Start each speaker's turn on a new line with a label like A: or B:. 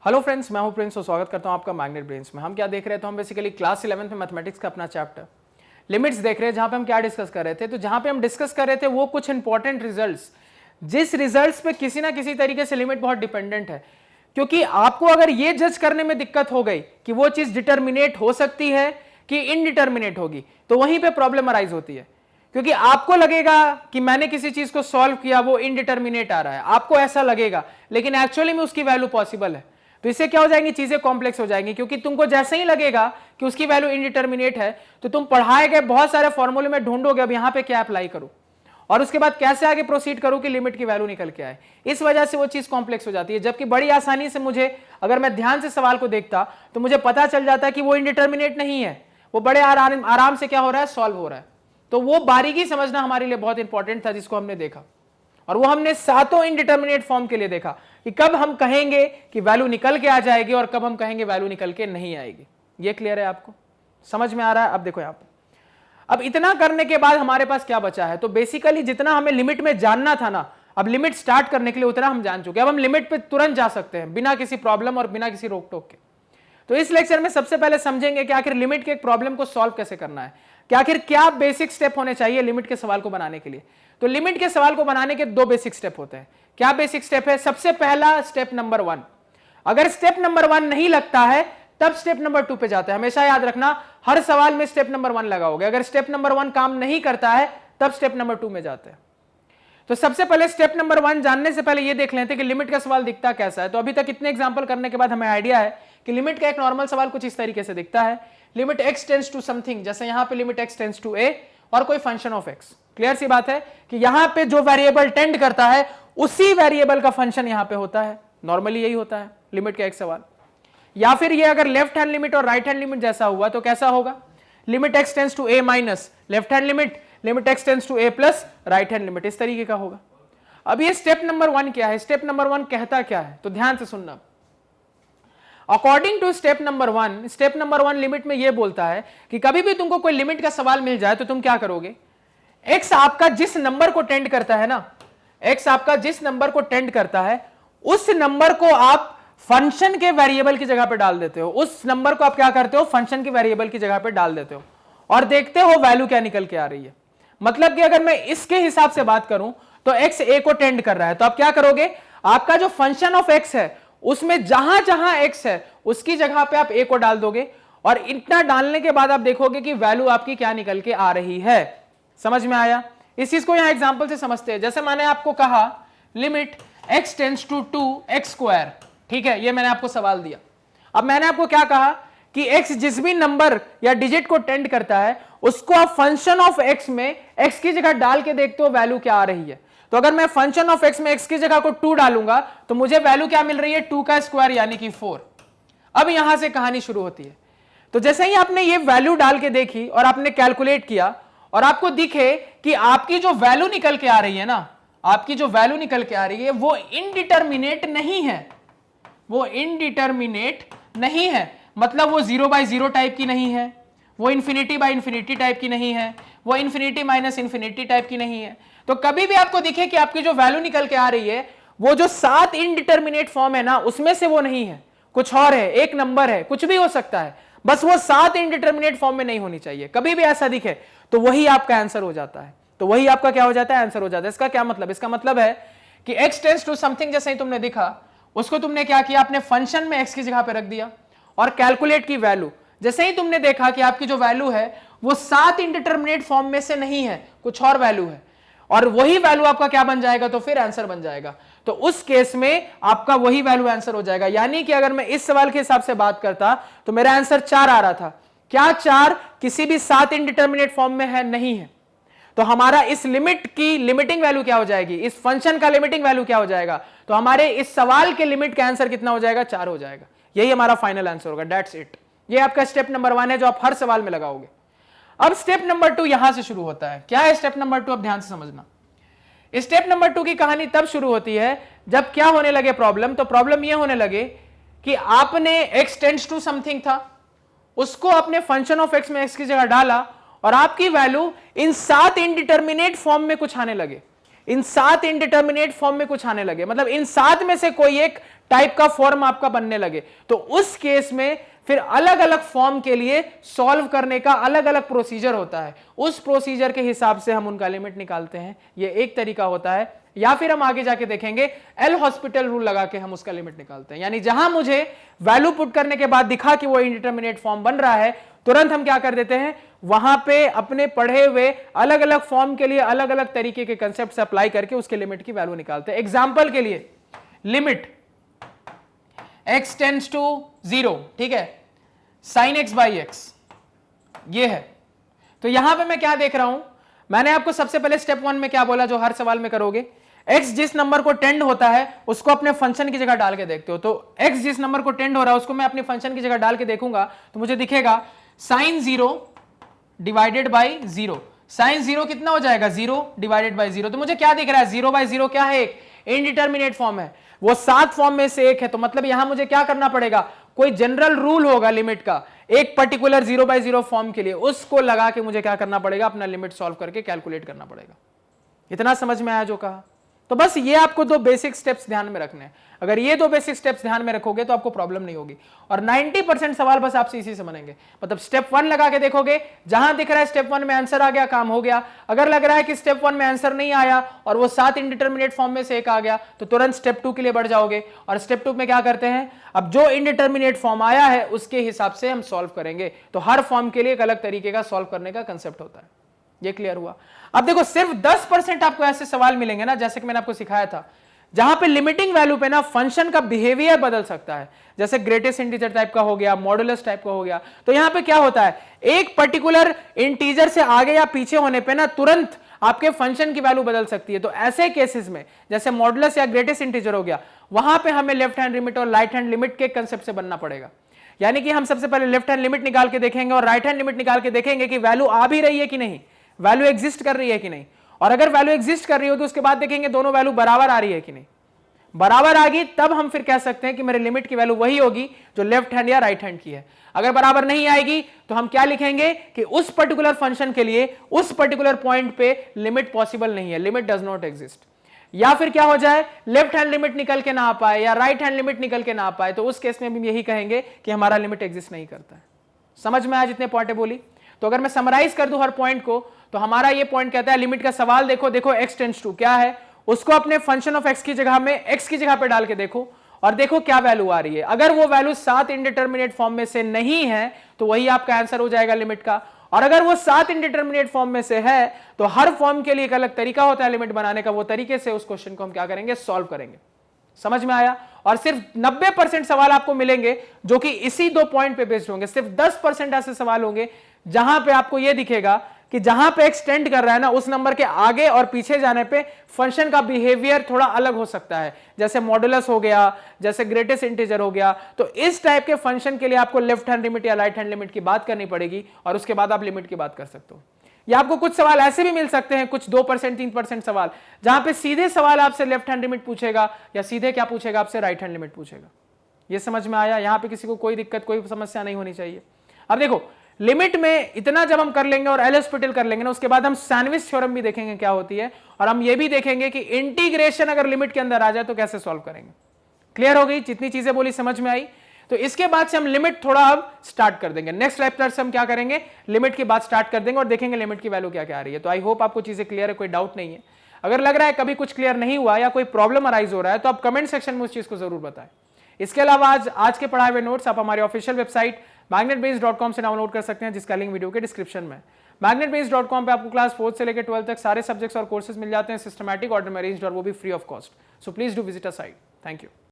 A: Hello friends, मैं हूं Prince और स्वागत करता हूं आपका मैग्नेट ब्रेन्स में। हम क्या देख रहे थे? हम बेसिकली क्लास 11th में मैथमेटिक्स का अपना चैप्टर लिमिट्स देख रहे हैं, जहां पे हम क्या डिस्कस कर रहे थे। तो जहां पे हम डिस्कस कर रहे थे वो कुछ इंपॉर्टेंट रिजल्ट्स, जिस रिजल्ट्स पे किसी ना किसी तरीके से लिमिट बहुत डिपेंडेंट है। क्योंकि आपको अगर ये जज करने में दिक्कत हो गई कि वो चीज डिटर्मिनेट हो सकती है कि इनडिटर्मिनेट होगी, तो वहीं पे प्रॉब्लम अराइज होती है। क्योंकि आपको लगेगा कि मैंने किसी चीज को सॉल्व किया, वो इनडिटर्मिनेट आ रहा है, आपको ऐसा लगेगा, लेकिन एक्चुअली में उसकी वैल्यू पॉसिबल है। तो इससे क्या हो जाएंगी, चीजें कॉम्प्लेक्स हो जाएंगी। क्योंकि तुमको जैसे ही लगेगा कि उसकी वैल्यू इनडिटर्मिनेट है, तो तुम पढ़ाए गए बहुत सारे फॉर्मूले में ढूंढोगे अब यहां पे क्या अप्लाई करूं और उसके बाद कैसे आगे प्रोसीड करूं कि लिमिट की वैल्यू निकल के आए। इस वजह से वो चीज कॉम्प्लेक्स हो जाती है। जबकि बड़ी आसानी से मुझे, अगर मैं ध्यान से सवाल को देखता तो मुझे पता चल जाता कि वो इनडिटर्मिनेट नहीं है, वो बड़े आराम से क्या हो रहा है, सॉल्व हो रहा है। तो वो बारीकी समझना हमारे लिए बहुत इंपॉर्टेंट था, जिसको हमने देखा। और वो हमने सातों इनडिटर्मिनेट फॉर्म के लिए देखा कि कब हम कहेंगे कि वैल्यू निकल के आ जाएगी और कब हम कहेंगे वैल्यू निकल के नहीं आएगी। ये क्लियर है, आपको समझ में आ रहा है? अब देखो यहां पर, अब इतना करने के बाद हमारे पास क्या बचा है? तो बेसिकली जितना हमें लिमिट में जानना था ना, अब लिमिट स्टार्ट करने के लिए उतना हम जान चुके हैं। अब हम लिमिट पे तुरंत जा सकते हैं बिना किसी प्रॉब्लम और बिना किसी रोक टोक के। तो इस लेक्चर में सबसे पहले समझेंगे कि आखिर लिमिट के एक प्रॉब्लम को सॉल्व कैसे करना है, कि आखिर क्या बेसिक स्टेप होने चाहिए लिमिट के सवाल को बनाने के लिए। तो लिमिट के सवाल को बनाने के दो बेसिक स्टेप होते हैं। क्या बेसिक स्टेप है? सबसे पहला स्टेप नंबर 1। अगर स्टेप नंबर 1 नहीं लगता है तब स्टेप नंबर 2 पे जाते हैं। हमेशा याद रखना, हर सवाल में स्टेप नंबर 1 लगाओगे। अगर स्टेप नंबर 1 काम नहीं करता है तब स्टेप नंबर 2 में जाते हैं। तो सबसे पहले स्टेप नंबर 1 जानने से पहले ये देख लेते हैं कि लिमिट का सवाल दिखता कैसा है। तो अभी तक इतने एग्जांपल करने के बाद हमें आइडिया है कि लिमिट का एक नॉर्मल सवाल कुछ इस तरीके से दिखता है। Limit x tends to something, जैसे यहां पे limit x tends to a और कोई फंक्शन ऑफ x। क्लियर सी बात है कि यहां पे जो वेरिएबल टेंड करता है उसी वेरिएबल का फंक्शन यहां पे होता है। नॉर्मली यही होता है लिमिट का एक सवाल। या फिर ये अगर लेफ्ट हैंड लिमिट और राइट हैंड लिमिट जैसा हुआ तो कैसा होगा? Limit x tends to a minus left hand limit, limit x tends to a plus right hand limit, इस तरीके का होगा। अब ये स्टेप नंबर 1 क्या है? स्टेप नंबर 1 कहता क्या है? तो ध्यान से सुनना। According to step number 1, step number 1 limit में यह बोलता है कि कभी भी तुमको कोई लिमिट का सवाल मिल जाए तो तुम क्या करोगे? x आपका जिस नंबर को टेंड करता है ना, x आपका जिस नंबर को टेंड करता है उस नंबर को आप फंक्शन के वेरिएबल की जगह पे डाल देते हो। उस नंबर को आप क्या करते हो? फंक्शन के वेरिएबल की जगह पे डाल देते हो और देखते हो वैल्यू क्या निकल के आ रही है। मतलब कि अगर मैं इसके हिसाब से बात करूं तो x a को टेंड कर रहा है, तो आप क्या करोगे? आपका जो फंक्शन ऑफ x है उसमें जहां जहां x है उसकी जगह पे आप a को डाल दोगे और इतना डालने के बाद आप देखोगे कि वैल्यू आपकी क्या निकल के आ रही है। समझ में आया? इस चीज को यहां एग्जांपल से समझते हैं। जैसे मैंने आपको कहा limit x tends to 2x square, ठीक है, ये मैंने आपको सवाल दिया। अब मैंने आपको क्या कहा कि x जिस भी नंबर या डिजिट को टेंड करता है उसको आप फंक्शन ऑफ x में x की जगह डाल के देखते हो वैल्यू क्या आ रही है। तो अगर मैं फंक्शन ऑफ x में x की जगह को 2 डालूंगा तो मुझे वैल्यू क्या मिल रही है? 2 का स्क्वायर यानी कि 4। अब यहां से कहानी शुरू होती है। तो जैसे ही आपने ये वैल्यू डाल के देखी और आपने कैलकुलेट किया और आपको दिखे कि आपकी जो वैल्यू निकल के आ रही है ना, आपकी जो वैल्यू निकल के आ रही है वो इनडिटर्मिनेट नहीं है। वो इनडिटर्मिनेट नहीं है, मतलब वो 0/0 टाइप की नहीं है, वो इंफिनिटी बाय इंफिनिटी टाइप की नहीं है, वो इंफिनिटी माइनस इंफिनिटी टाइप की नहीं है। तो कभी भी आपको दिखे कि आपकी जो वैल्यू निकल के आ रही है वो जो 7 इनडिटर्मिनेट फॉर्म है ना उसमें से वो नहीं है, कुछ और है, एक नंबर है, कुछ भी हो सकता है, बस वो 7 इनडिटर्मिनेट फॉर्म में नहीं होनी चाहिए। कभी भी ऐसा दिखे तो वही आपका आंसर हो जाता है। तो वही आपका क्या हो जाता है? आंसर हो जाता है। इसका क्या मतलब? इसका मतलब है कि x टेंड्स टू समथिंग जैसे ही तुमने दिखा उसको तुमने क्या किया? आपने फंक्शन में x की जगह पे रख दिया और कैलकुलेट की वैल्यू। जैसे ही तुमने देखा कि आपकी जो वैल्यू है वो 7 इनडिटर्मिनेट फॉर्म में से नहीं है, कुछ और वैल्यू है, और वही वैल्यू आपका क्या बन जाएगा? तो फिर आंसर बन जाएगा। तो उस केस में आपका वही वैल्यू आंसर हो जाएगा। यानी कि अगर मैं इस सवाल के हिसाब से बात करता तो मेरा आंसर 4 आ रहा था। क्या 4 किसी भी 7 इनडिटर्मिनेट फॉर्म में है? नहीं है। तो हमारा इस लिमिट की लिमिटिंग वैल्यू क्या हो जाएगी? इस फंक्शन का लिमिटिंग वैल्यू क्या हो जाएगा? तो हमारे इस सवाल के लिमिट का आंसर कितना हो जाएगा? 4 हो जाएगा। यही हमारा फाइनल आंसर होगा। That's it. ये आपका स्टेप नंबर 1 है जो आप हर सवाल में लगाओगे। अब स्टेप नंबर 2 यहां से शुरू होता है। क्या है स्टेप नंबर 2? अब ध्यान से समझना। स्टेप नंबर 2 की कहानी तब शुरू होती है जब क्या होने लगे प्रॉब्लम। तो प्रॉब्लम ये होने लगे कि आपने x टेंड्स टू समथिंग था, उसको अपने फंक्शन ऑफ x में x की जगह डाला और आपकी वैल्यू इन 7 इनडिटर्मिनेट फॉर्म में कुछ आने लगे। इन 7 इनडिटर्मिनेट फॉर्म में कुछ आने लगे, मतलब इन 7 में से कोई एक टाइप का फॉर्म आपका बनने लगे, तो उस केस में फिर अलग अलग फॉर्म के लिए सॉल्व करने का अलग अलग प्रोसीजर होता है, उस प्रोसीजर के हिसाब से हम उनका लिमिट निकालते हैं। ये एक तरीका होता है, या फिर हम आगे जाके देखेंगे एल हॉस्पिटल रूल लगा के हम उसका लिमिट निकालते हैं। यानी जहां मुझे वैल्यू पुट करने के बाद दिखा कि वो इंडिटर्मिनेट फॉर्म बन रहा है, तुरंत हम क्या कर देते हैं, वहां पे अपने पढ़े हुए अलग अलग फॉर्म के लिए अलग अलग तरीके के कंसेप्ट अप्लाई करके उसके लिमिट की वैल्यू निकालते हैं। एग्जाम्पल के लिए लिमिट x टेंड्स टू 0, ठीक है, साइन x बाई x ये है। तो यहां पे मैं क्या देख रहा हूं, मैंने आपको सबसे पहले स्टेप 1 में क्या बोला जो हर सवाल में करोगे, x जिस नंबर को टेंड होता है उसको अपने फंक्शन की जगह डाल के देखते हो। तो x जिस नंबर को टेंड हो रहा है उसको मैं अपने फंक्शन की जगह डाल के देखूंगा तो मुझे दिखेगा साइन 0 डिवाइडेड बाई 0। साइन 0 कितना हो जाएगा, 0 डिवाइडेड बाई 0। तो मुझे क्या दिख रहा है, 0 बाई 0 क्या है, एक इनडिटर्मिनेट फॉर्म है, वो 7 फॉर्म में से एक है। तो मतलब यहां मुझे क्या करना पड़ेगा, कोई जनरल रूल होगा लिमिट का एक पर्टिकुलर 0 बाई 0 फॉर्म के लिए, उसको लगा के मुझे क्या करना पड़ेगा, अपना लिमिट सॉल्व करके कैलकुलेट करना पड़ेगा। इतना समझ में आया जो कहा? तो बस ये आपको 2 बेसिक स्टेप्स ध्यान में रखने हैं। अगर ये 2 बेसिक स्टेप्स ध्यान में रखोगे तो आपको प्रॉब्लम नहीं होगी, और 90% सवाल बस आपसे इसी से बनेंगे। मतलब स्टेप 1 लगा के देखोगे, जहां दिख रहा है स्टेप 1 में आंसर आ गया, काम हो गया। अगर लग रहा है कि स्टेप 1 में आंसर नहीं आया और वो 7 इंडिटर्मिनेट फॉर्म में से एक आ गया, तो तुरंत स्टेप 2 के लिए बढ़ जाओगे। और स्टेप 2 में क्या करते हैं, अब जो इंडिटर्मिनेट फॉर्म आया है उसके हिसाब से हम सॉल्व करेंगे। तो हर फॉर्म के लिए एक अलग तरीके का सॉल्व करने का कंसेप्ट होता है। ये क्लियर हुआ? अब देखो सिर्फ 10% आपको ऐसे सवाल मिलेंगे ना, जैसे कि मैंने आपको सिखाया था, जहां पे लिमिटिंग वैल्यू पे ना फंक्शन का बिहेवियर बदल सकता है, जैसे ग्रेटेस्ट इंटीजर टाइप का हो गया, मॉडुलस टाइप का हो गया। तो यहां पे क्या होता है, एक पर्टिकुलर इंटीजर से आगे या पीछे होने पे ना तुरंत आपके फंक्शन की वैल्यू बदल सकती है। तो ऐसे केसेस में जैसे मॉडुलस या ग्रेटेस्ट इंटीजर हो गया, वहां पे हमें लेफ्ट हैंड लिमिट और राइट हैंड लिमिट के कंसेप्ट से बनना पड़ेगा। यानी कि हम सबसे पहले लेफ्ट हैंड लिमिट निकाल के देखेंगे और राइट हैंड लिमिट निकाल के देखेंगे कि वैल्यू आ भी रही है कि नहीं, वैल्यू एग्जिस्ट कर रही है कि नहीं। और अगर वैल्यू एग्जिस्ट कर रही हो तो उसके बाद देखेंगे दोनों वैल्यू बराबर आ रही है कि नहीं। बराबर आ गई तब हम फिर कह सकते हैं कि मेरे लिमिट की वैल्यू वही होगी जो लेफ्ट हैंड या राइट हैंड की है। अगर बराबर नहीं आएगी तो हम क्या लिखेंगे कि उस पर्टिकुलर फंक्शन के लिए उस पर्टिकुलर पॉइंट पे लिमिट पॉसिबल नहीं है, लिमिट डज नॉट एग्जिस्ट। या फिर क्या हो जाए, लेफ्ट हैंड लिमिट निकल के ना आ पाए या राइट हैंड लिमिट निकल के ना आ पाए, तो उस केस में भी यही कहेंगे कि हमारा लिमिट एग्जिस्ट नहीं करता है। समझ में आया जितने पॉइंटें बोली? तो अगर मैं समराइज कर दूं हर पॉइंट को, तो हमारा ये पॉइंट कहता है लिमिट का सवाल देखो, देखो x टेंड्स टू क्या है, उसको अपने फंक्शन ऑफ x की जगह में x की जगह पे डाल के देखो और देखो क्या वैल्यू आ रही है। अगर वो वैल्यू 7 इंडिटर्मिनेट फॉर्म में से नहीं है तो वही आपका आंसर हो जाएगा लिमिट का, और अगर वो 7 इंडिटर्मिनेट फॉर्म में से है तो हर फॉर्म के लिए एक अलग तरीका होता है लिमिट बनाने का, वो तरीके से उस क्वेश्चन को हम क्या करेंगे, सॉल्व करेंगे। समझ में आया? और सिर्फ 90% सवाल आपको मिलेंगे जो कि इसी 2 पॉइंट पे बेस्ड होंगे। सिर्फ 10% ऐसे सवाल होंगे जहां पे आपको यह दिखेगा कि जहां पे एक्सटेंड कर रहा है ना, उस नंबर के आगे और पीछे जाने पे फंक्शन का बिहेवियर थोड़ा अलग हो सकता है, जैसे मॉडुलस हो गया, जैसे ग्रेटेस्ट इंटीजर हो गया। तो इस टाइप के फंक्शन के लिए आपको लेफ्ट हैंड लिमिट या राइट हैंड लिमिट की बात करनी पड़ेगी और उसके बाद आप लिमिट की बात कर सकते हो। या आपको कुछ सवाल ऐसे भी मिल सकते हैं, कुछ 2% 3% सवाल, जहां पे सीधे सवाल आपसे लेफ्ट हैंड लिमिट पूछेगा या सीधे क्या पूछेगा, आपसे राइट हैंड लिमिट पूछेगा। ये समझ में आया? यहां पे किसी को कोई दिक्कत, कोई समस्या नहीं होनी चाहिए। अब देखो लिमिट में इतना जब हम कर लेंगे और एल हॉस्पिटल कर लेंगे ना, उसके बाद हम सैंडविच थ्योरम भी देखेंगे क्या होती है, और हम ये भी देखेंगे कि इंटीग्रेशन अगर लिमिट के अंदर आ जाए तो कैसे सॉल्व करेंगे। क्लियर हो गई? जितनी चीजें बोली समझ में आई? तो इसके बाद से हम लिमिट थोड़ा अब स्टार्ट कर देंगे। नेक्स्ट लेक्चर से हम क्या करेंगे, लिमिट की बात स्टार्ट कर देंगे और देखेंगे लिमिट की वैल्यू क्या क्या आ रही है। तो आई होप आपको चीजें क्लियर है, कोई डाउट नहीं है। अगर लग रहा है कभी कुछ क्लियर नहीं हुआ या कोई प्रॉब्लम अराइज हो रहा है तो आप कमेंट सेक्शन में उस चीज को जरूर बताएं। इसके अलावा आज के पढ़ाए हुए नोट्स आप हमारे ऑफिशियल वेबसाइट magnetbase.com से डाउनलोड कर सकते हैं, जिसका लिंक वीडियो के डिस्क्रिप्शन में। magnetbase.com पे आपको क्लास 4 से लेकर 12 तक सारे सब्जेक्ट्स और कोर्सेज मिल जाते हैं, सिस्टमैटिक ऑर्डर में अरेंज्ड, और वो भी free of cost. So please do visit a site. Thank you.